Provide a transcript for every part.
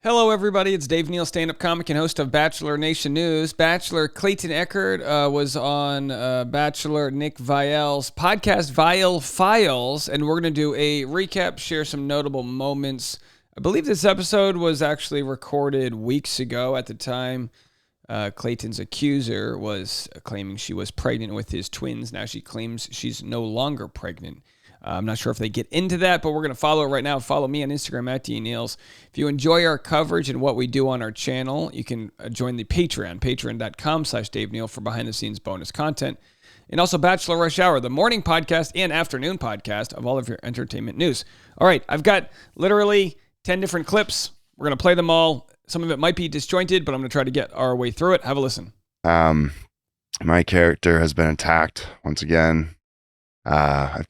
Hello, everybody. It's Dave Neal, stand-up comic and host of Bachelor Nation News. Bachelor Clayton Echard was on Bachelor Nick Viall's podcast, Viall Files, and we're going to do a recap, share some notable moments. I believe this episode was actually recorded weeks ago. At the time, Clayton's accuser was claiming she was pregnant with his twins. Now she claims she's no longer pregnant. I'm not sure if they get into that, but we're going to follow it right now. Follow me on Instagram at DNeals. If you enjoy our coverage and what we do on our channel, you can join the Patreon, patreon.com/Dave Neal for behind-the-scenes bonus content. And also Bachelor Rush Hour, the morning podcast and afternoon podcast of all of your entertainment news. All right, I've got literally 10 different clips. We're going to play them all. Some of it might be disjointed, but I'm going to try to get our way through it. Have a listen. My character has been attacked once again. I've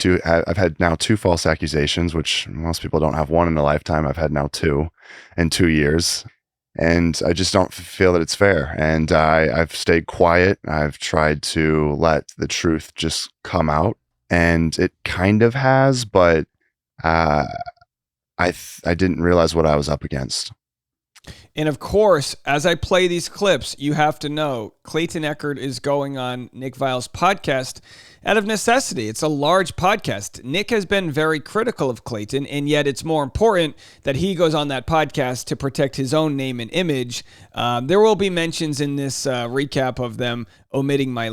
had now 2 false accusations, which most people don't have one in a lifetime. I've had now 2 in 2 years, and I just don't feel that it's fair. And I've stayed quiet. I've tried to let the truth just come out, and it kind of has, but I didn't realize what I was up against. And of course, as I play these clips, you have to know Clayton Echard is going on Nick Viall's podcast out of necessity. It's a large podcast. Nick has been very critical of Clayton, and yet it's more important that he goes on that podcast to protect his own name and image. There will be mentions in this recap of them omitting my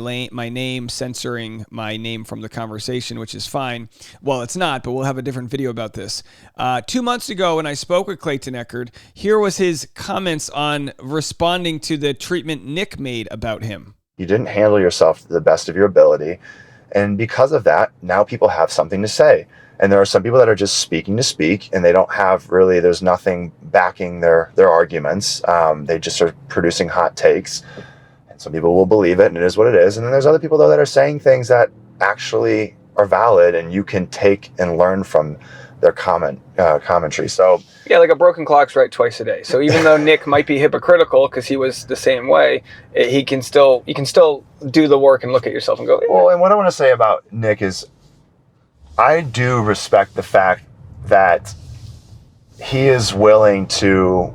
name, censoring my name from the conversation, which is fine. Well, it's not, but we'll have a different video about this. 2 months ago, when I spoke with Clayton Echard, here was his comments on responding to the treatment Nick made about him. You didn't handle yourself to the best of your ability. And because of that, now people have something to say. And there are some people that are just speaking to speak, and they don't have really, there's nothing backing their arguments. They just are producing hot takes. And some people will believe it, and it is what it is. And then there's other people, though, that are saying things that actually are valid, and you can take and learn from their commentary. So yeah, like a broken clock's right twice a day. So even though Nick might be hypocritical because he was the same way, you can still do the work and look at yourself and go, well, and what I want to say about Nick is I do respect the fact that he is willing to,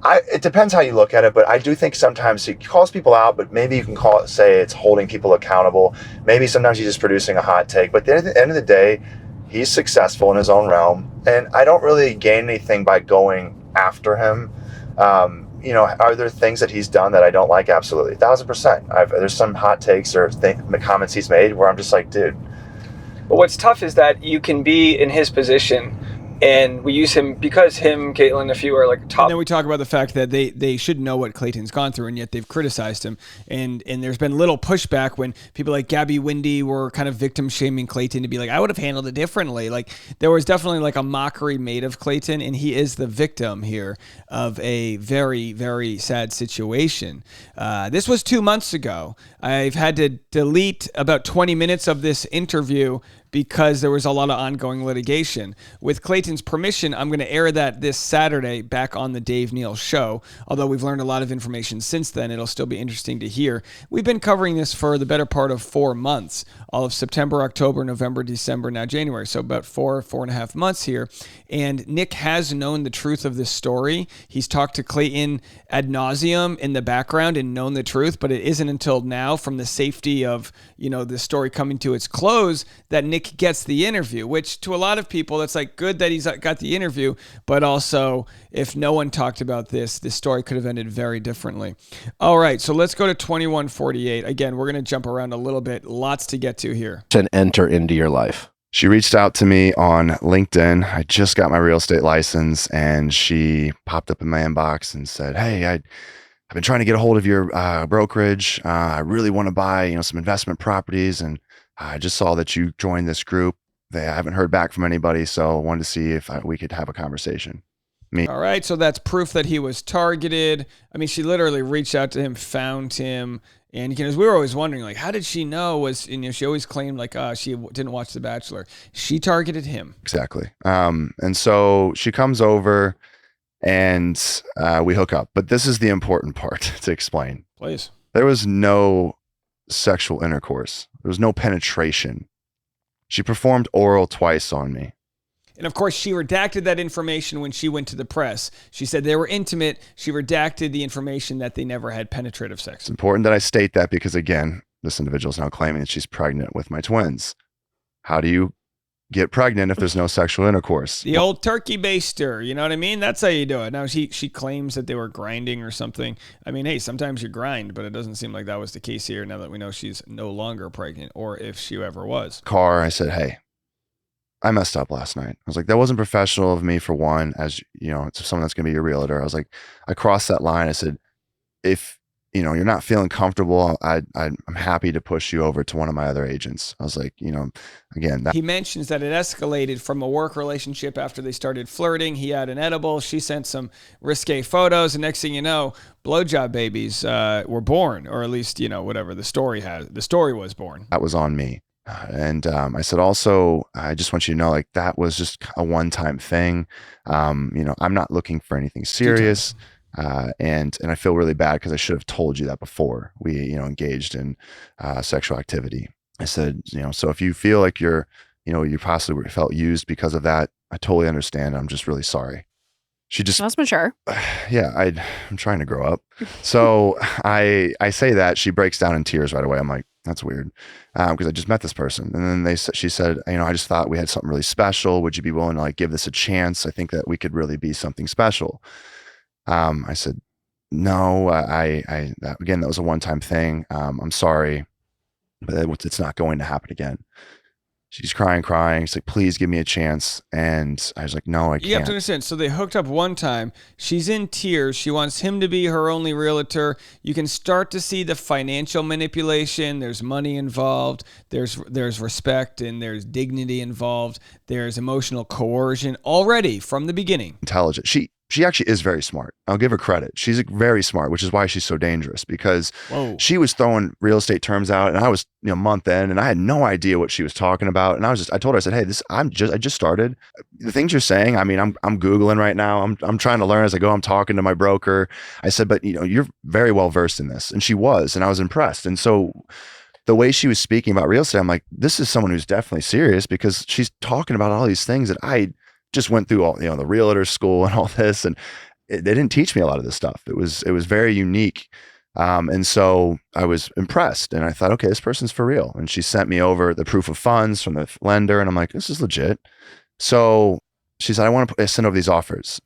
it depends how you look at it, but I do think sometimes he calls people out, but maybe you can say it's holding people accountable. Maybe sometimes he's just producing a hot take, but at the end of the day, he's successful in his own realm, and I don't really gain anything by going after him. Are there things that he's done that I don't like? Absolutely, 1,000%. There's some hot takes or comments he's made where I'm just like, dude. But what's tough is that you can be in his position, and we use him because him, Caitlin, a few are like top. And then we talk about the fact that they should know what Clayton's gone through, and yet they've criticized him. And there's been little pushback when people like Gabby Windy were kind of victim shaming Clayton to be like, I would have handled it differently. Like there was definitely like a mockery made of Clayton, and he is the victim here of a very, very sad situation. This was 2 months ago. I've had to delete about 20 minutes of this interview because there was a lot of ongoing litigation. With Clayton's permission, I'm going to air that this Saturday back on the Dave Neal Show. Although we've learned a lot of information since then, it'll still be interesting to hear. We've been covering this for the better part of 4 months, all of September, October, November, December, now January. So about 4.5 months here. And Nick has known the truth of this story. He's talked to Clayton ad nauseum in the background and known the truth, but it isn't until now, from the safety of, the story coming to its close, that Nick gets the interview, which to a lot of people, that's like good that he's got the interview, but also if no one talked about this story could have ended very differently. All right, so let's go to 2148. Again, we're going to jump around a little bit. Lots to get to here. And enter into your life. She reached out to me on LinkedIn. I just got my real estate license, and she popped up in my inbox and said, hey, I've been trying to get a hold of your brokerage. I really want to buy, some investment properties, and I just saw that you joined this group. I haven't heard back from anybody, so I wanted to see if we could have a conversation. All right, so that's proof that he was targeted. I mean, she literally reached out to him, found him, and we were always wondering, like, how did she know? She always claimed like, she didn't watch The Bachelor. She targeted him. Exactly. And so she comes over, and we hook up. But this is the important part to explain. Please. There was no sexual intercourse. There was no penetration. She performed oral twice on me. And of course, she redacted that information when she went to the press. She said they were intimate. She redacted the information that they never had penetrative sex. It's important that I state that because, again, this individual is now claiming that she's pregnant with my twins. How do you get pregnant if there's no sexual intercourse? The old turkey baster, you know what I mean? That's how you do it. Now, she claims that they were grinding or something. I mean, hey, sometimes you grind, but it doesn't seem like that was the case here now that we know she's no longer pregnant, or if she ever was. Car, I said, hey, I messed up last night. I was like, that wasn't professional of me, for one, as you know, it's someone that's going to be your realtor. I was like, I crossed that line. I said, if you know, you're not feeling comfortable, I'm happy to push you over to one of my other agents. I was like, you know, again, he mentions that it escalated from a work relationship after they started flirting. He had an edible. She sent some risque photos. And next thing you know, blowjob babies were born, or at least, you know, whatever the story was born. That was on me. And I said, also, I just want you to know, like, that was just a one-time thing. You know, I'm not looking for anything serious. And I feel really bad because I should have told you that before we, you know, engaged in sexual activity. I said, you know, so if you feel like you possibly felt used because of that, I totally understand. I'm just really sorry. She just, that's mature. Yeah, I'm trying to grow up. So I say that, she breaks down in tears right away. I'm like, that's weird, because I just met this person. And then she said, you know, I just thought we had something really special. Would you be willing to like give this a chance? I think that we could really be something special. I said, no, again, that was a one-time thing. I'm sorry, but it's not going to happen again. She's crying. She's like, please give me a chance. And I was like, no, I can't. You have to understand. So they hooked up one time. She's in tears. She wants him to be her only realtor. You can start to see the financial manipulation. There's money involved. There's respect, and there's dignity involved. There's emotional coercion already from the beginning. Intelligent. She actually is very smart. I'll give her credit. She's very smart, which is why she's so dangerous, because she was throwing real estate terms out, and I was, you know, month in, and I had no idea what she was talking about. And I told her, I said, hey, I just started. The things you're saying, I mean, I'm Googling right now. I'm trying to learn as I go. I'm talking to my broker. I said, but you know, you're very well versed in this. And she was, and I was impressed. And so the way she was speaking about real estate, I'm like, this is someone who's definitely serious, because she's talking about all these things that I just went through, all, you know, the realtor school and all this, and they didn't teach me a lot of this stuff. It was very unique. And so I was impressed, and I thought, okay, this person's for real. And she sent me over the proof of funds from the lender, and I'm like, this is legit. So she said, I want to send over these offers.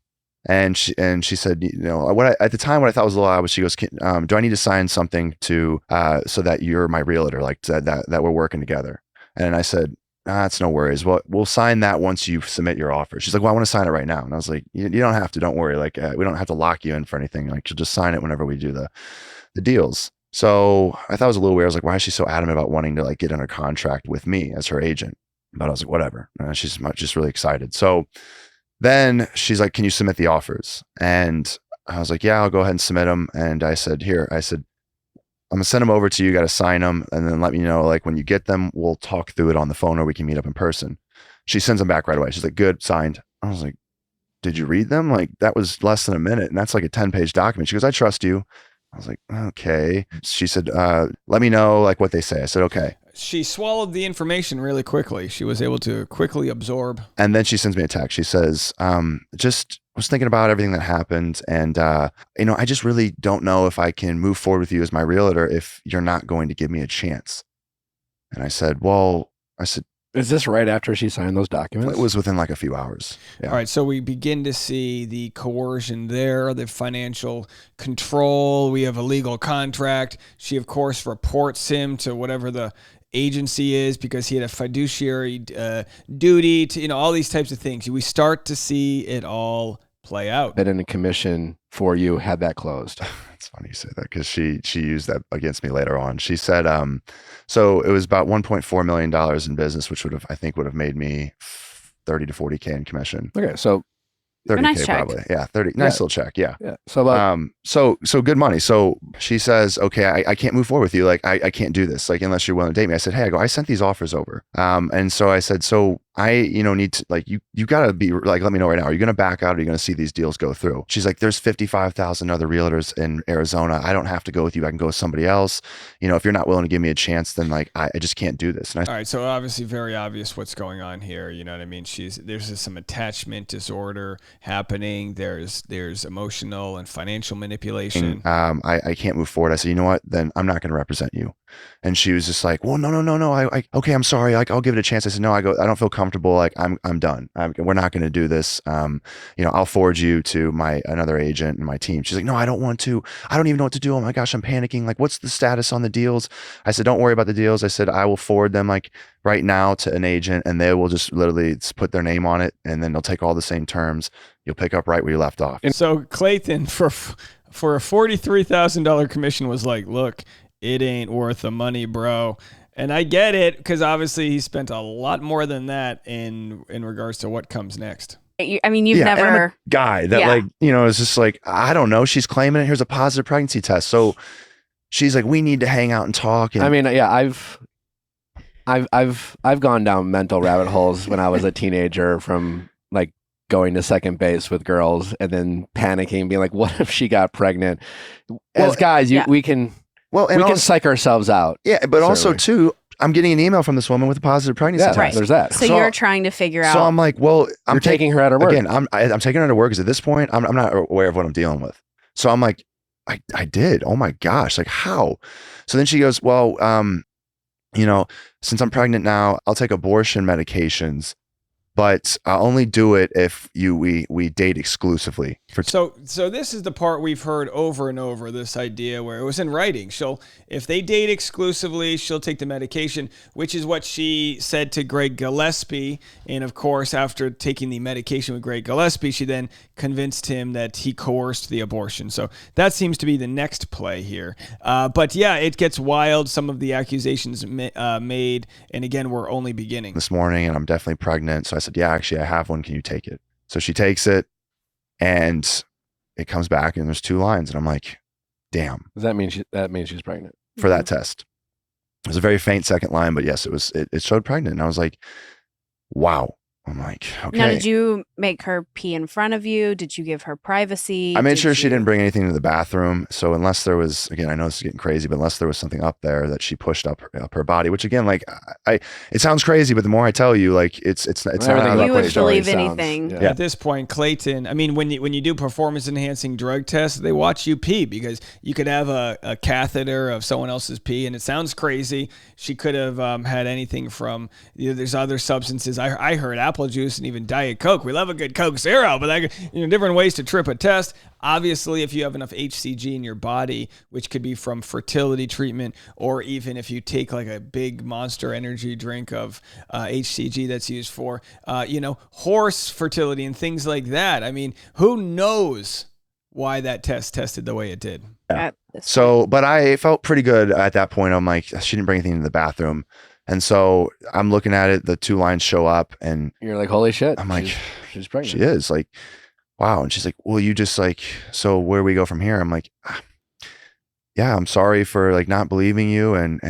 And she said, you know, at the time, what I thought was a little odd was, she goes, do I need to sign something to, so that you're my realtor, like that we're working together? And I said, it's no worries. Well, we'll sign that once you submit your offer. She's like, well, I want to sign it right now. And I was like, you don't have to, don't worry. Like, we don't have to lock you in for anything. Like, you'll just sign it whenever we do the deals. So I thought it was a little weird. I was like, why is she so adamant about wanting to like get under contract with me as her agent? But I was like, whatever. She's just really excited. So then she's like, can you submit the offers? And I was like, yeah, I'll go ahead and submit them. And I said, I'm gonna send them over to you. You got to sign them, and then let me know, like, when you get them, we'll talk through it on the phone, or we can meet up in person. She sends them back right away. She's like, good, signed. I was like, did you read them? Like, that was less than a minute, and that's like a 10-page document. She goes, I trust you. I was like, okay. She said, let me know like what they say. I said, okay. She swallowed the information really quickly. She was able to quickly absorb. And then she sends me a text. She says, just was thinking about everything that happened. And, you know, I just really don't know if I can move forward with you as my realtor if you're not going to give me a chance. And I said, is this right after she signed those documents? It was within like a few hours. Yeah. All right. So we begin to see the coercion there, the financial control. We have a legal contract. She, of course, reports him to whatever the agency is, because he had a fiduciary duty to, you know, all these types of things. We start to see it all play out. Bid in a commission for you, had that closed. It's funny you say that, because she used that against me later on. She said, so it was about $1.4 million in business, which would have made me 30 to 40K in commission. Okay. So 30K nice probably. Yeah. 30. Nice little check. Yeah. Yeah. So so good money. So she says, okay, I can't move forward with you. Like, I can't do this, like, unless you're willing to date me. I said, hey, I sent these offers over. And so I said, so need to, like, you gotta be like, let me know right now. Are you gonna back out? Or are you gonna see these deals go through? She's like, there's 55,000 other realtors in Arizona. I don't have to go with you. I can go with somebody else. If you're not willing to give me a chance, then like, I just can't do this. All right. So obviously very obvious what's going on here. You know what I mean? There's some attachment disorder happening. There's emotional and financial manipulation. I can't move forward. I said, you know what? Then I'm not going to represent you. And she was just like, well, no. Okay, I'm sorry. Like, I'll give it a chance. I said, no, I don't feel comfortable. Like, I'm done. We're not going to do this. I'll forward you to another agent and my team. She's like, no, I don't want to. I don't even know what to do. Oh my gosh, I'm panicking. Like, what's the status on the deals? I said, don't worry about the deals. I said, I will forward them like right now to an agent, and they will just literally put their name on it, and then they'll take all the same terms. You'll pick up right where you left off. And so Clayton, for a $43,000 commission, was like, look, it ain't worth the money, bro. And I get it, because obviously he spent a lot more than that in regards to what comes next. I mean, you've never... And I'm a guy that like, is just like, I don't know. She's claiming it. Here's a positive pregnancy test. So she's like, we need to hang out and talk. And I mean, yeah, I've gone down mental rabbit holes when I was a teenager, from like going to second base with girls and then panicking, being like, what if she got pregnant? As guys, we can psych ourselves out. Yeah, but certainly. Also too, I'm getting an email from this woman with a positive pregnancy test. Right. There's that. So you're trying to figure out. So I'm like, well, you're taking her at her word. Again, I'm taking her to work, because at this point, I'm not aware of what I'm dealing with. So I'm like, I did. Oh my gosh, like how? So then she goes, well, since I'm pregnant now, I'll take abortion medications, but I'll only do it if we date exclusively. So this is the part we've heard over and over, this idea where it was in writing. If they date exclusively, she'll take the medication, which is what she said to Greg Gillespie. And of course, after taking the medication with Greg Gillespie, she then convinced him that he coerced the abortion. So that seems to be the next play here. But yeah, it gets wild. Some of the accusations made, and again, we're only beginning. This morning, and I'm definitely pregnant. So I said, yeah, actually, I have one. Can you take it? So she takes it, and it comes back, and there's 2 lines, and I'm like, damn. Does that mean she's pregnant? For that test. It was a very faint second line, but yes, it showed pregnant. And I was like, wow. I'm like, okay. Now, did you make her pee in front of you? Did you give her privacy? I made sure she didn't bring anything to the bathroom. So unless there was, again, I know this is getting crazy, but unless there was something up there that she pushed up her body, which again, like, it sounds crazy, but the more I tell you, like, it's not how you would believe anything. Yeah. At this point, Clayton, I mean, when you do performance enhancing drug tests, they watch you pee, because you could have a catheter of someone else's pee, and it sounds crazy. She could have had anything from, there's other substances. I heard apple juice and even Diet Coke. We love a good Coke Zero, but different ways to trip a test. Obviously, if you have enough HCG in your body, which could be from fertility treatment, or even if you take like a big Monster Energy drink of HCG that's used for, horse fertility and things like that. I mean, who knows why that test tested the way it did? Yeah. So, but I felt pretty good at that point. I'm like, she didn't bring anything to the bathroom. And so I'm looking at it, the 2 lines show up, and you're like, holy shit. I'm like, she's pregnant. She is, like, wow. And she's like, well, you just like, so where do we go from here? I'm like, yeah, I'm sorry for like not believing you. And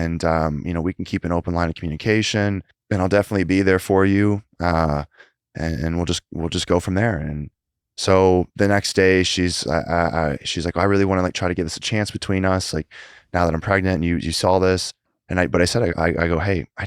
we can keep an open line of communication, and I'll definitely be there for you. And we'll just go from there. And so the next day she's like, I really want to like try to give this a chance between us. Like, now that I'm pregnant and you saw this. But I said, I go, hey, I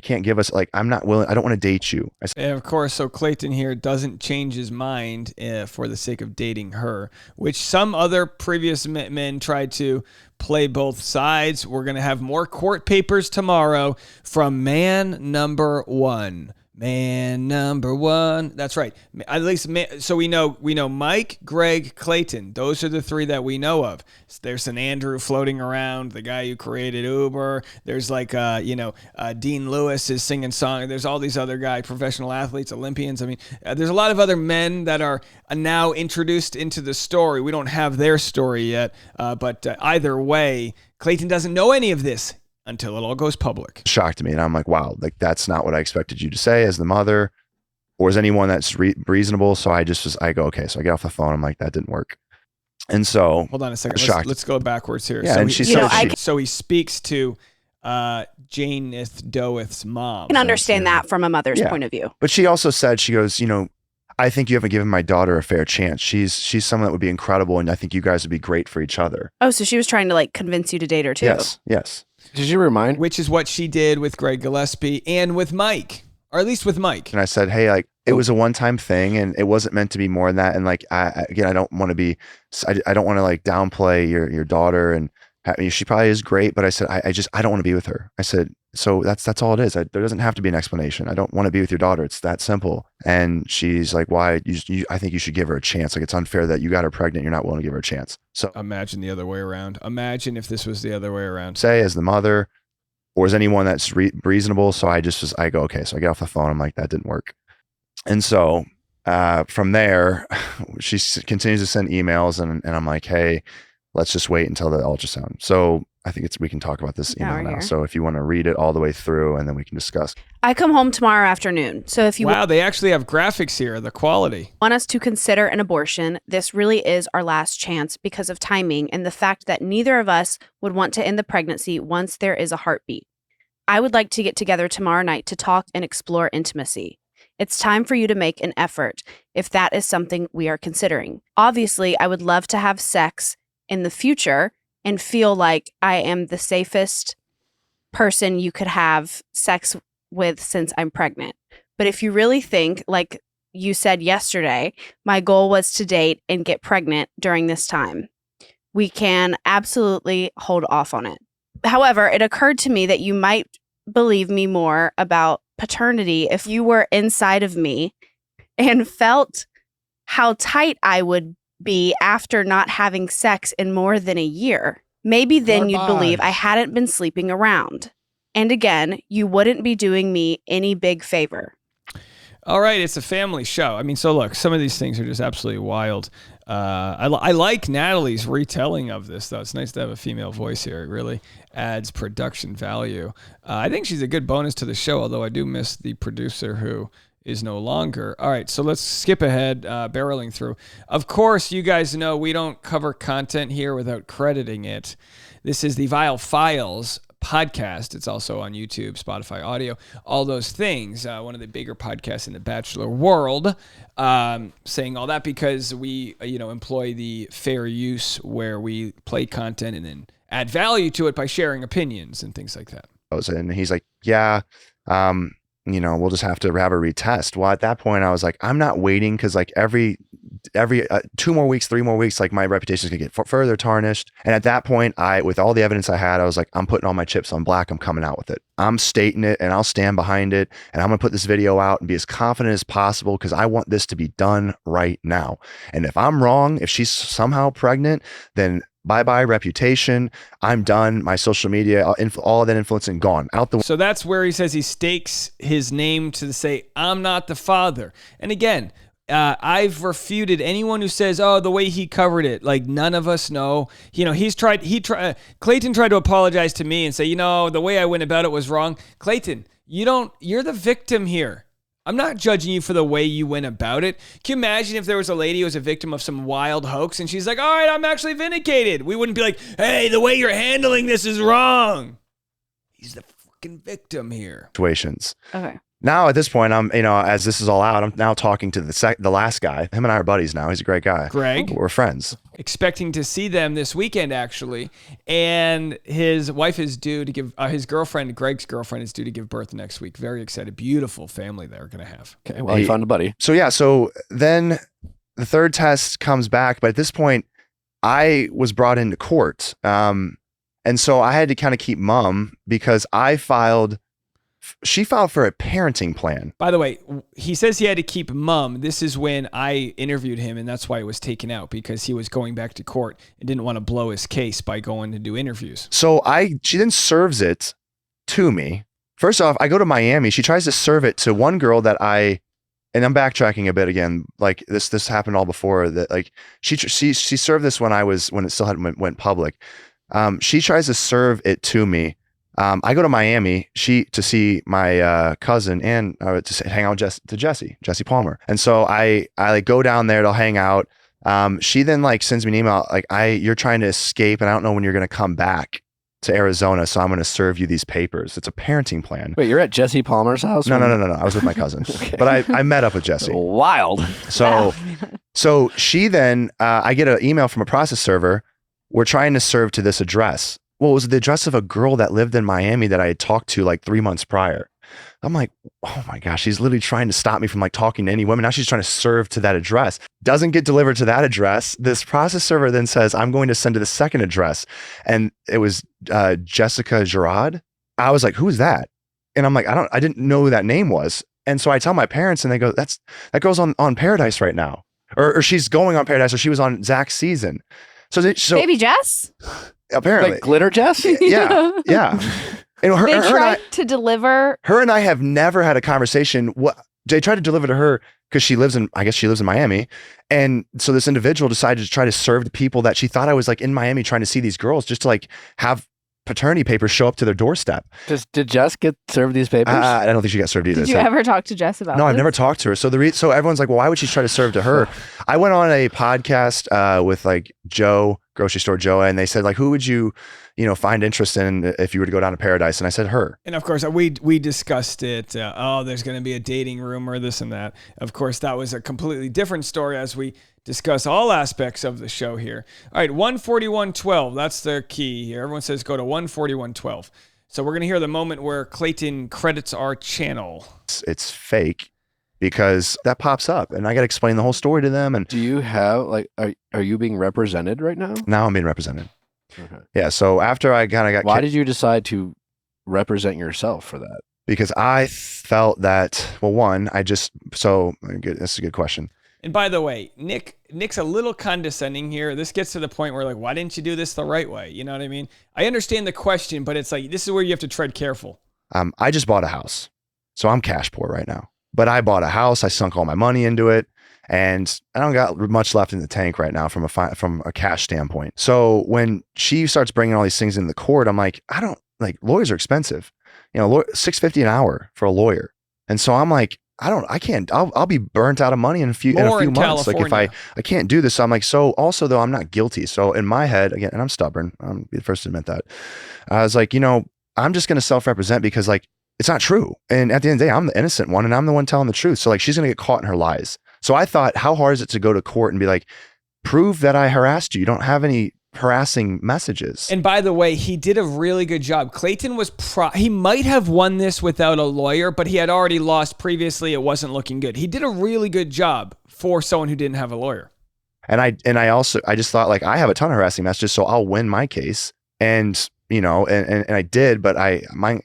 can't give us, like, I'm not willing. I don't want to date you. And of course, so Clayton here doesn't change his mind for the sake of dating her, which some other previous men tried to play both sides. We're going to have more court papers tomorrow from man number 1. Man number 1. That's right. At least, so we know Mike, Greg, Clayton. Those are the 3 that we know of. There's an Andrew floating around, the guy who created Uber. There's like, Dean Lewis is singing song. There's all these other guys, professional athletes, Olympians. I mean, there's a lot of other men that are now introduced into the story. We don't have their story yet, but either way, Clayton doesn't know any of this until it all goes public. Shocked me. And I'm like, wow, like that's not what I expected you to say as the mother or as anyone that's reasonable. So I go, okay. So I get off the phone. I'm like, that didn't work. And so hold on a second. Shocked. Let's go backwards here. Yeah, so and he, she so, said so he speaks to Janeth Doeth's mom. I can understand that from a mother's point of view. But she also said, she goes, I think you haven't given my daughter a fair chance. She's someone that would be incredible, and I think you guys would be great for each other. Oh, so she was trying to like convince you to date her too. Yes. Did you remind? Which is what she did with Greg Gillespie and with Mike, or at least with Mike. And I said, hey, like, it was a one-time thing, and it wasn't meant to be more than that. And like, I don't want to like downplay your daughter, and she probably is great, but I said, I don't want to be with her. I said, so that's all it is. There doesn't have to be an explanation. I don't want to be with your daughter. It's that simple. And she's like, why? I think you should give her a chance. Like, it's unfair that you got her pregnant. You're not willing to give her a chance. So imagine the other way around. Imagine if this was the other way around. Say as the mother or as anyone that's reasonable. So I go, okay. So I get off the phone. I'm like, that didn't work. And so from there, she continues to send emails, and I'm like, hey, let's just wait until the ultrasound. So I think we can talk about this email now. So if you want to read it all the way through, and then we can discuss. I come home tomorrow afternoon. So if you they actually have graphics here, the quality. Want us to consider an abortion, this really is our last chance because of timing and the fact that neither of us would want to end the pregnancy once there is a heartbeat. I would like to get together tomorrow night to talk and explore intimacy. It's time for you to make an effort if that is something we are considering. Obviously, I would love to have sex in the future and feel like I am the safest person you could have sex with since I'm pregnant. But if you really think, like you said yesterday, my goal was to date and get pregnant during this time, we can absolutely hold off on it. However, it occurred to me that you might believe me more about paternity if you were inside of me and felt how tight I would be after not having sex in more than a year. Maybe then you'd believe I hadn't been sleeping around. And again, you wouldn't be doing me any big favor. All right, it's a family show. I mean, so look, some of these things are just absolutely wild. I like Natalie's retelling of this, though. It's nice to have a female voice here. It really adds production value. I think she's a good bonus to the show, although I do miss the producer who is no longer. All right, so let's skip ahead, barreling through. Of course, you guys know we don't cover content here without crediting it. This is the Viall Files podcast. It's also on YouTube, Spotify audio, all those things. One of the bigger podcasts in the Bachelor world. Saying all that because we, employ the fair use where we play content and then add value to it by sharing opinions and things like that. And he's like, yeah, we'll just have to have a retest. Well, at that point I was like, I'm not waiting. Cause like every 2 more weeks, 3 more weeks, like my reputation is gonna get further tarnished. And at that point, with all the evidence I had, I was like, I'm putting all my chips on black. I'm coming out with it. I'm stating it, and I'll stand behind it. And I'm gonna put this video out and be as confident as possible because I want this to be done right now. And if I'm wrong, if she's somehow pregnant, then bye-bye reputation. I'm done. My social media, all of that influencing gone out the. So that's where he says he stakes his name to say, I'm not the father. And again, I've refuted anyone who says, oh, the way he covered it, like none of us know. Clayton tried to apologize to me and say, the way I went about it was wrong. Clayton, you're the victim here. I'm not judging you for the way you went about it. Can you imagine if there was a lady who was a victim of some wild hoax and she's like, all right, I'm actually vindicated. We wouldn't be like, hey, the way you're handling this is wrong. He's the fucking victim here. Situations. Okay. Now at this point, I'm, as this is all out, I'm now talking to the last guy. Him and I are buddies now. He's a great guy. Greg. We're friends. Expecting to see them this weekend, actually. And his wife is due to give, his girlfriend, Greg's girlfriend, is due to give birth next week. Very excited. Beautiful family they're going to have. Okay, well, you found a buddy. So then the third test comes back. But at this point, I was brought into court. And so I had to kind of keep mum because she filed for a parenting plan. By the way, he says he had to keep mum. This is when I interviewed him, and that's why it was taken out, because he was going back to court and didn't want to blow his case by going to do interviews. So she then serves it to me. First off, I go to Miami. She tries to serve it to one girl that and I'm backtracking a bit again. Like this happened all before that. Like she served this when it still hadn't went public. She tries to serve it to me. I go to Miami to see my cousin and to hang out with Jesse Palmer. And so I like go down there to hang out. She then like sends me an email like, you're trying to escape and I don't know when you're going to come back to Arizona, so I'm going to serve you these papers. It's a parenting plan. Wait, you're at Jesse Palmer's house? No. I was with my cousin. Okay. But I met up with Jesse. Wild. So she then, I get an email from a process server. We're trying to serve to this address. Well, it was the address of a girl that lived in Miami that I had talked to like 3 months prior. I'm like, oh my gosh, she's literally trying to stop me from like talking to any women. Now she's trying to serve to that address. Doesn't get delivered to that address. This process server then says, I'm going to send to the second address. And it was Jessica Girard. I was like, who is that? And I'm like, I didn't know who that name was. And so I tell my parents and they go, that girl's on Paradise right now. Or she's going on Paradise, or she was on Zach's season. So Baby Jess? Apparently. Like Glitter Jess? Yeah. And they tried to deliver. Her and I have never had a conversation. They tried to deliver to her because she lives in Miami. And so this individual decided to try to serve the people that she thought I was like in Miami trying to see these girls just to like have paternity papers show up to their doorstep. Did Jess get served these papers? I don't think she got served either. Did you ever talk to Jess about No, this? I've never talked to her. So so everyone's like, well, why would she try to serve to her? I went on a podcast with like Joe, Grocery Store Joe, and they said like, who would you find interest in if you were to go down to Paradise? And I said her. And of course, we discussed it. There's going to be a dating room or this and that. Of course, that was a completely different story as we discuss all aspects of the show here. All right, 141.12. That's the key here. Everyone says go to 141.12. So we're going to hear the moment where Clayton credits our channel. It's fake because that pops up and I got to explain the whole story to them. And do you have are you being represented right now? Now I'm being represented. Okay. Yeah. So after I kind of got Why did you decide to represent yourself for that? Because I felt that, well, one, that's a good question. And by the way, Nick's a little condescending here. This gets to the point where like, why didn't you do this the right way? You know what I mean? I understand the question, but it's like, this is where you have to tread careful. I just bought a house. So I'm cash poor right now, but I bought a house. I sunk all my money into it. And I don't got much left in the tank right now from a cash standpoint. So when she starts bringing all these things into the court, I'm like, lawyers are expensive, $650 an hour for a lawyer. And so I'm like, I'll be burnt out of money in a few months. California. Like if I can't do this. So I'm like, so also though, I'm not guilty. So in my head again, and I'm stubborn, I'm the first to admit that. I was like, I'm just going to self-represent because like, it's not true. And at the end of the day, I'm the innocent one and I'm the one telling the truth. So like, she's going to get caught in her lies. So I thought, how hard is it to go to court and be like, prove that I harassed you? You don't have any harassing messages. And by the way, he did a really good job. Clayton he might have won this without a lawyer, but he had already lost previously. It wasn't looking good. He did a really good job for someone who didn't have a lawyer. And I just thought like, I have a ton of harassing messages, so I'll win my case. And, and I did, but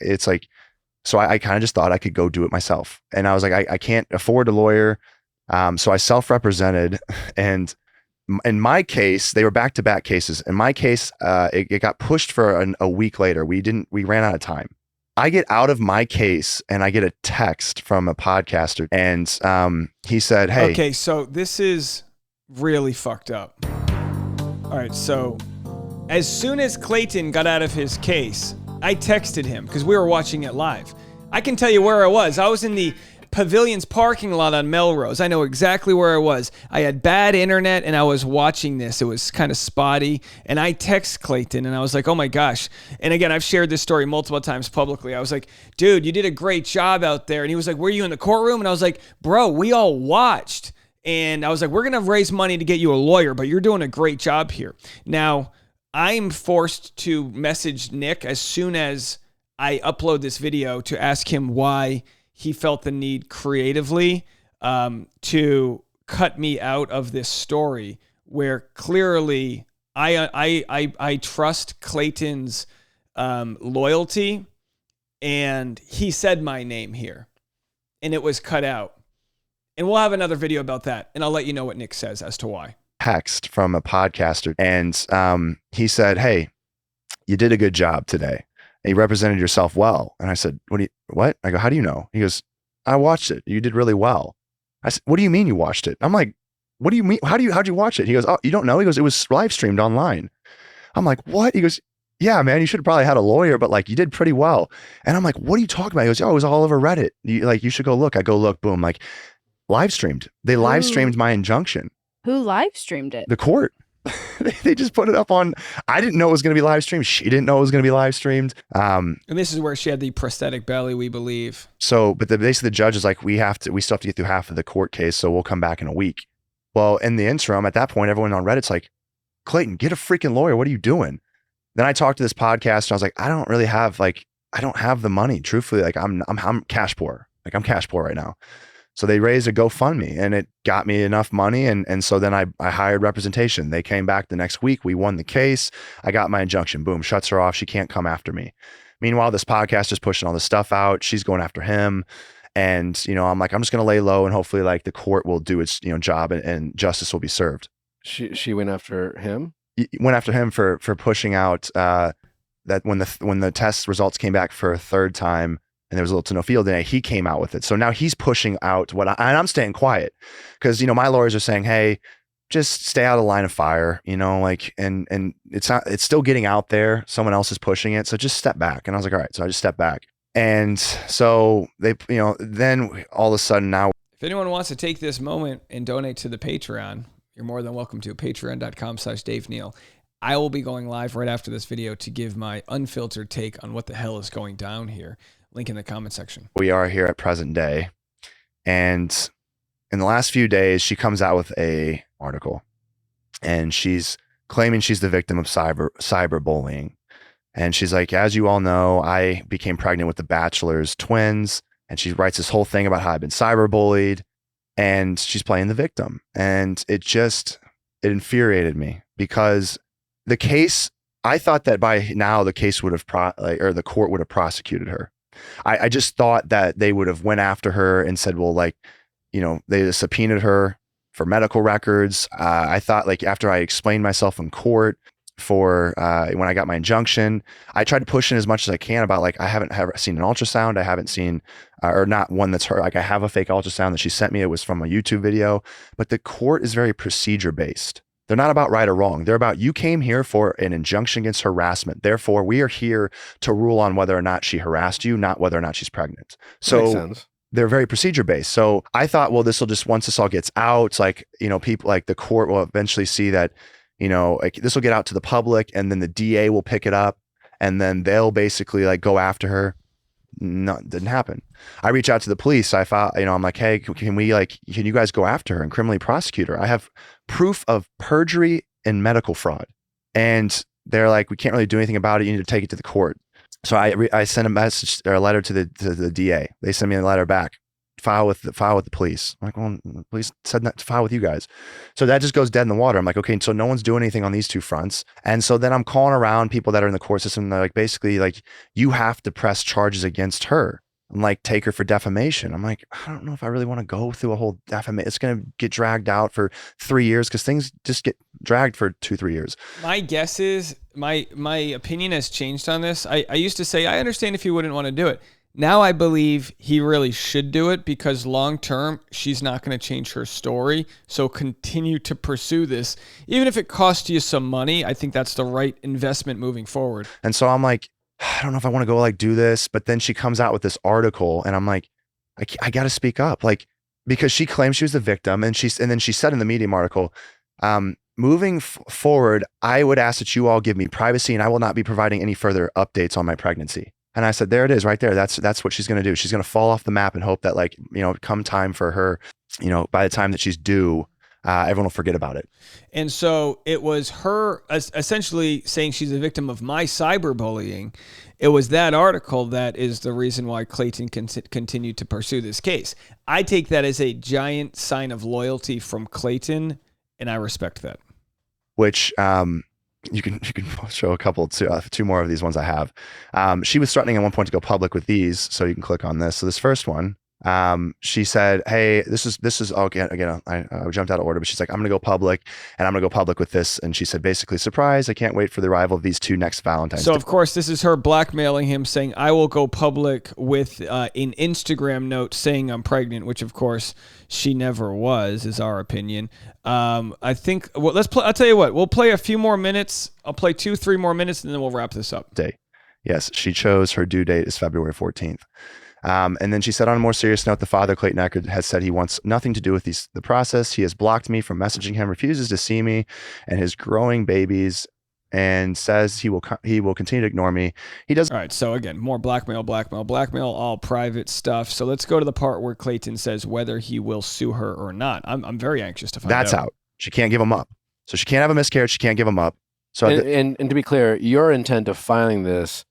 it's like, so I kind of just thought I could go do it myself. And I was like, I can't afford a lawyer. So I self-represented, and in my case, they were back-to-back cases. In my case, it got pushed for a week later. We ran out of time. I get out of my case and I get a text from a podcaster, and he said, hey. Okay, so this is really fucked up. All right, so as soon as Clayton got out of his case, I texted him because we were watching it live. I can tell you where I was. I was in the Pavilion's parking lot on Melrose. I know exactly where I was. I had bad internet and I was watching this. It was kind of spotty. And I text Clayton and I was like, oh my gosh. And again, I've shared this story multiple times publicly. I was like, dude, you did a great job out there. And he was like, were you in the courtroom? And I was like, bro, we all watched. And I was like, we're going to raise money to get you a lawyer, but you're doing a great job here. Now, I'm forced to message Nick as soon as I upload this video to ask him why he felt the need creatively to cut me out of this story where clearly I trust Clayton's loyalty, and he said my name here and it was cut out. And we'll have another video about that, and I'll let you know what Nick says as to why. Text from a podcaster, and he said, hey, you did a good job today. And you represented yourself well. And I said, what? I go, how do you know? He goes, I watched it. You did really well. I said, what do you mean you watched it? I'm like, what do you mean? How'd you watch it? He goes, oh, you don't know? He goes, it was live streamed online. I'm like, what? He goes, yeah, man, you should have probably had a lawyer, but like you did pretty well. And I'm like, what are you talking about? He goes, oh, it was all over Reddit. You should go look. I go look, boom, like live streamed. They live streamed my injunction. Who live streamed it? The court. they just put it up on. I didn't know it was going to be live streamed. She didn't know it was going to be live streamed. And this is where she had the prosthetic belly, we believe. So, but basically the judge is like, we still have to get through half of the court case, so we'll come back in a week. Well, in the interim, at that point, everyone on Reddit's like, Clayton, get a freaking lawyer. What are you doing? Then I talked to this podcast and I was like, I don't have the money. Truthfully, like I'm cash poor. Like I'm cash poor right now. So they raised a GoFundMe and it got me enough money. And so then I hired representation. They came back the next week. We won the case. I got my injunction. Boom, shuts her off. She can't come after me. Meanwhile, this podcast is pushing all this stuff out. She's going after him. And, I'm like, I'm just going to lay low and hopefully like the court will do its, job and justice will be served. She went after him? Went after him for pushing out that when the test results came back for a third time and there was little to no field DNA, he came out with it. So now he's pushing out and I'm staying quiet because, my lawyers are saying, hey, just stay out of the line of fire, and it's still getting out there. Someone else is pushing it. So just step back. And I was like, all right. So I just stepped back. And so they, then all of a sudden now. If anyone wants to take this moment and donate to the Patreon, you're more than welcome to patreon.com/Dave Neal. I will be going live right after this video to give my unfiltered take on what the hell is going down here. Link in the comment section. We are here at present day. And in the last few days, she comes out with a article and she's claiming she's the victim of cyberbullying. And she's like, as you all know, I became pregnant with the Bachelor's twins. And she writes this whole thing about how I've been cyberbullied. And she's playing the victim. And it infuriated me because the case, I thought that by now the case would have, the court would have prosecuted her. I just thought that they would have went after her and said, well, they subpoenaed her for medical records. I thought after I explained myself in court for when I got my injunction, I tried to push in as much as I can about I haven't ever seen an ultrasound. I haven't seen, or not one that's her. I have a fake ultrasound that she sent me. It was from a YouTube video, but the court is very procedure based. They're not about right or wrong. They're about, you came here for an injunction against harassment. Therefore, we are here to rule on whether or not she harassed you, not whether or not she's pregnant. So makes sense. They're very procedure based. So I thought, well, once this all gets out, people the court will eventually see that, this will get out to the public and then the DA will pick it up and then they'll basically go after her. No, it didn't happen. I reach out to the police. I thought, I'm like, hey, can you guys go after her and criminally prosecute her? I have proof of perjury and medical fraud. And they're like, we can't really do anything about it. You need to take it to the court. So I sent a message or a letter to the DA. They sent me a letter back. File with the police. I'm like, well, the police said not to file with you guys. So that just goes dead in the water. I'm like, okay, so no one's doing anything on these two fronts. And so then I'm calling around people that are in the court system. And they're basically you have to press charges against her and take her for defamation. I'm like, I don't know if I really want to go through a whole defamation. It's going to get dragged out for 3 years because things just get dragged for 2-3 years. My guess is my opinion has changed on this. I used to say, I understand if you wouldn't want to do it. Now I believe he really should do it because long term, she's not going to change her story. So continue to pursue this. Even if it costs you some money, I think that's the right investment moving forward. And so I'm like, I don't know if I want to go do this. But then she comes out with this article and I'm like, I got to speak up. Because she claims she was the victim. And then she said in the Medium article, moving forward, I would ask that you all give me privacy and I will not be providing any further updates on my pregnancy. And I said, there it is right there. That's what she's going to do. She's going to fall off the map and hope that come time for her, by the time that she's due, everyone will forget about it. And so it was her essentially saying she's a victim of my cyberbullying. It was that article that is the reason why Clayton continued to pursue this case. I take that as a giant sign of loyalty from Clayton, and I respect that. Which, you can show a couple, two more of these ones I have. She was threatening at one point to go public with these, so you can click on this. So this first one, she said, hey, this is again, I jumped out of order, but she's like, I'm going to go public and I'm going to go public with this. And she said, basically, surprise, I can't wait for the arrival of these two next Valentine's. So of course, this is her blackmailing him saying, I will go public with an Instagram note saying I'm pregnant, which of course she never was, is our opinion. I think, well, I'll tell you what, we'll play a few more minutes. I'll play 2-3 more minutes and then we'll wrap this up. Yes, she chose her due date is February 14th. And then she said, on a more serious note, the father, Clayton Echard, has said he wants nothing to do with the process. He has blocked me from messaging him, refuses to see me and his growing babies, and says he will continue to ignore me. He does. All right. So again, more blackmail, all private stuff. So let's go to the part where Clayton says whether he will sue her or not. I'm very anxious to find out. That's out. She can't give him up. So she can't have a miscarriage. She can't give him up. So and to be clear, your intent of filing this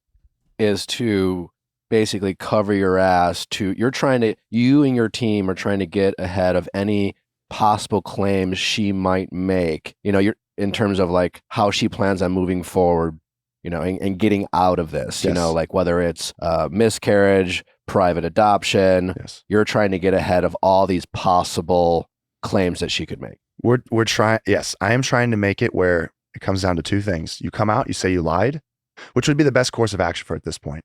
is to basically cover your ass. You and your team are trying to get ahead of any possible claims she might make. You're in terms of like how she plans on moving forward, and getting out of this. Yes. Like whether it's miscarriage, private adoption. Yes. You're trying to get ahead of all these possible claims that she could make. We're trying. Yes, I am trying to make it where it comes down to two things. You come out, you say you lied, which would be the best course of action for her at this point.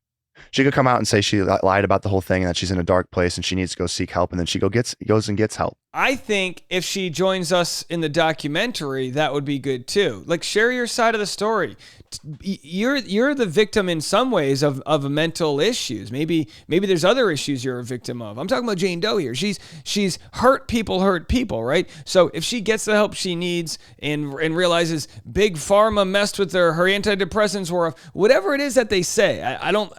She could come out and say she lied about the whole thing and that she's in a dark place and she needs to go seek help, and then she goes and gets help. I think if she joins us in the documentary, that would be good too. Like, share your side of the story. You're the victim in some ways of mental issues. Maybe there's other issues you're a victim of. I'm talking about Jane Doe here. She's hurt people, right? So if she gets the help she needs and realizes big pharma messed with her antidepressants or whatever it is that they say. I don't,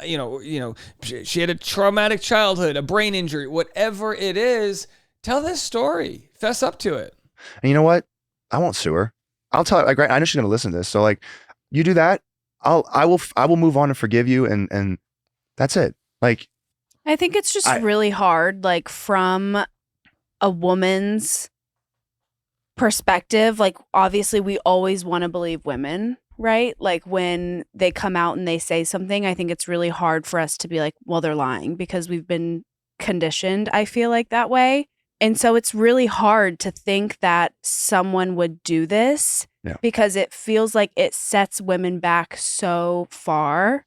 she had a traumatic childhood, a brain injury, whatever it is. Tell this story. Fess up to it. And you know what? I won't sue her. I'll tell her. I know she's going to listen to this. So like, you do that, I will move on and forgive you, and that's it. Like, I think it's just really hard, like from a woman's perspective. Like, obviously, we always want to believe women, right? Like when they come out and they say something, I think it's really hard for us to be like, well, they're lying, because we've been conditioned, I feel like, that way. And so it's really hard to think that someone would do this, because it feels like it sets women back so far.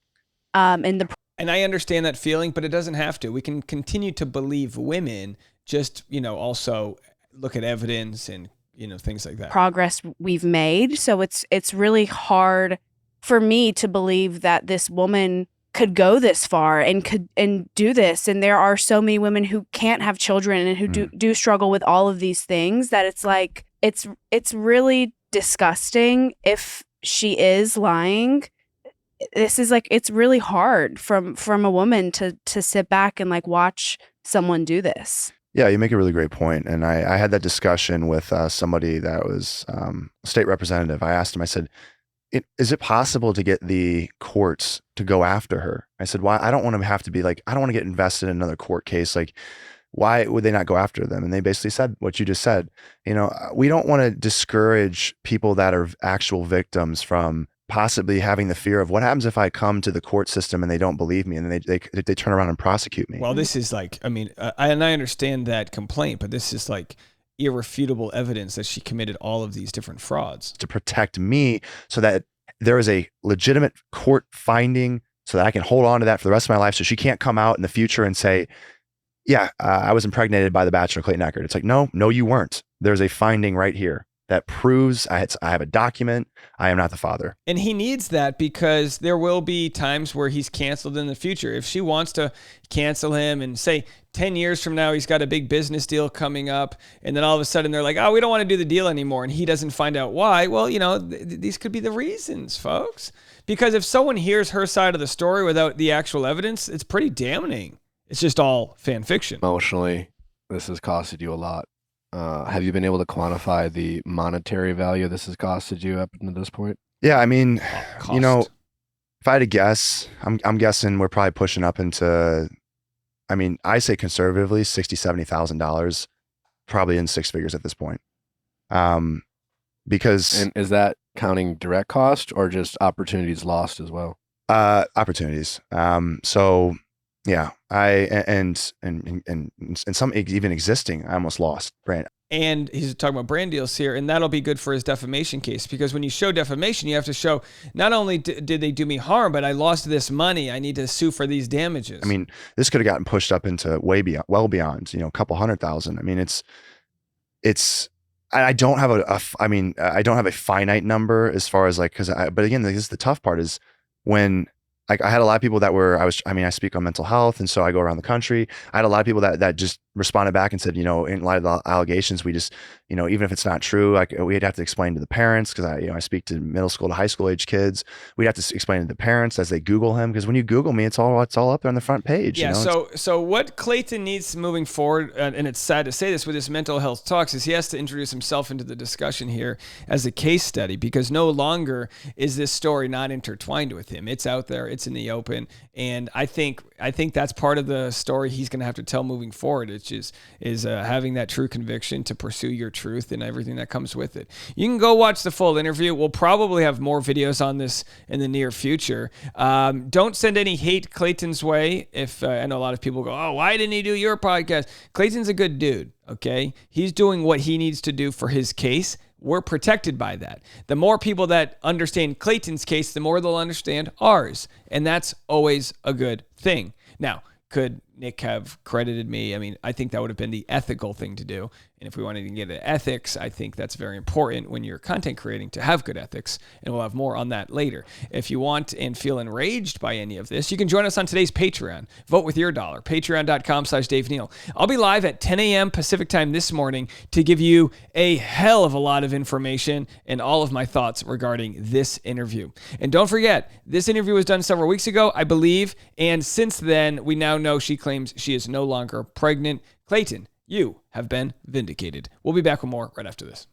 And I understand that feeling, but it doesn't have to. We can continue to believe women, just, also look at evidence and, things like that. Progress we've made. So it's really hard for me to believe that this woman could go this far and do this. And there are so many women who can't have children and who do struggle with all of these things, that it's like, it's really disgusting if she is lying. This is like, it's really hard from a woman to sit back and like watch someone do this. Yeah, you make a really great point. And I had that discussion with somebody that was a state representative. I asked him, I said, is it possible to get the courts to go after her? I said, why? I don't want to have to be like, I don't want to get invested in another court case. Like, why would they not go after them? And they basically said what you just said. We don't want to discourage people that are actual victims from possibly having the fear of what happens if I come to the court system and they don't believe me and they turn around and prosecute me. Well, this is like, I understand that complaint, but this is like irrefutable evidence that she committed all of these different frauds. To protect me, so that there is a legitimate court finding, so that I can hold on to that for the rest of my life, so she can't come out in the future and say, I was impregnated by the Bachelor Clayton Echard. It's like, no, you weren't. There's a finding right here that proves I have a document. I am not the father. And he needs that, because there will be times where he's canceled in the future. If she wants to cancel him and say 10 years from now, he's got a big business deal coming up, and then all of a sudden they're like, oh, we don't want to do the deal anymore, and he doesn't find out why. Well, these could be the reasons, folks. Because if someone hears her side of the story without the actual evidence, it's pretty damning. It's just all fan fiction. Emotionally, this has costed you a lot. Have you been able to quantify the monetary value this has costed you up to this point? Yeah, if I had to guess, I'm guessing we're probably pushing up into, I say conservatively $60,000-$70,000, probably in six figures at this point. Because and is that counting direct cost or just opportunities lost as well? Opportunities. So yeah, and some even existing, I almost lost brand. And he's talking about brand deals here, and that'll be good for his defamation case, because when you show defamation, you have to show not only did they do me harm, but I lost this money. I need to sue for these damages. This could have gotten pushed up into well beyond, a couple $100,000. It's. I don't have I don't have a finite number as far as like, but again, this is the tough part, is when like I had a lot of people that were, I speak on mental health. And so I go around the country. I had a lot of people that just responded back and said, in light of the allegations, we just, even if it's not true, like we'd have to explain to the parents. Cause I speak to middle school to high school age kids. We'd have to explain to the parents as they Google him. Cause when you Google me, it's all up there on the front page. Yeah. So what Clayton needs moving forward, and it's sad to say this with his mental health talks, is he has to introduce himself into the discussion here as a case study, because no longer is this story not intertwined with him. It's out there. It's in the open. And I think that's part of the story he's going to have to tell moving forward, which is having that true conviction to pursue your truth and everything that comes with it. You can go watch the full interview. We'll probably have more videos on this in the near future. Don't send any hate Clayton's way. If I know a lot of people go, oh, why didn't he do your podcast? Clayton's a good dude, okay? He's doing what he needs to do for his case. We're protected by that. The more people that understand Clayton's case, the more they'll understand ours. And that's always a good thing. Now, could Nick have credited me? I mean, I think that would have been the ethical thing to do. And if we wanted to get into ethics, I think that's very important when you're content creating to have good ethics. And we'll have more on that later. If you want and feel enraged by any of this, you can join us on today's Patreon. Vote with your dollar. Patreon.com/Dave Neal. I'll be live at 10 a.m. Pacific time this morning to give you a hell of a lot of information and all of my thoughts regarding this interview. And don't forget, this interview was done several weeks ago, I believe. And since then, we now know she claims she is no longer pregnant. Clayton, you have been vindicated. We'll be back with more right after this.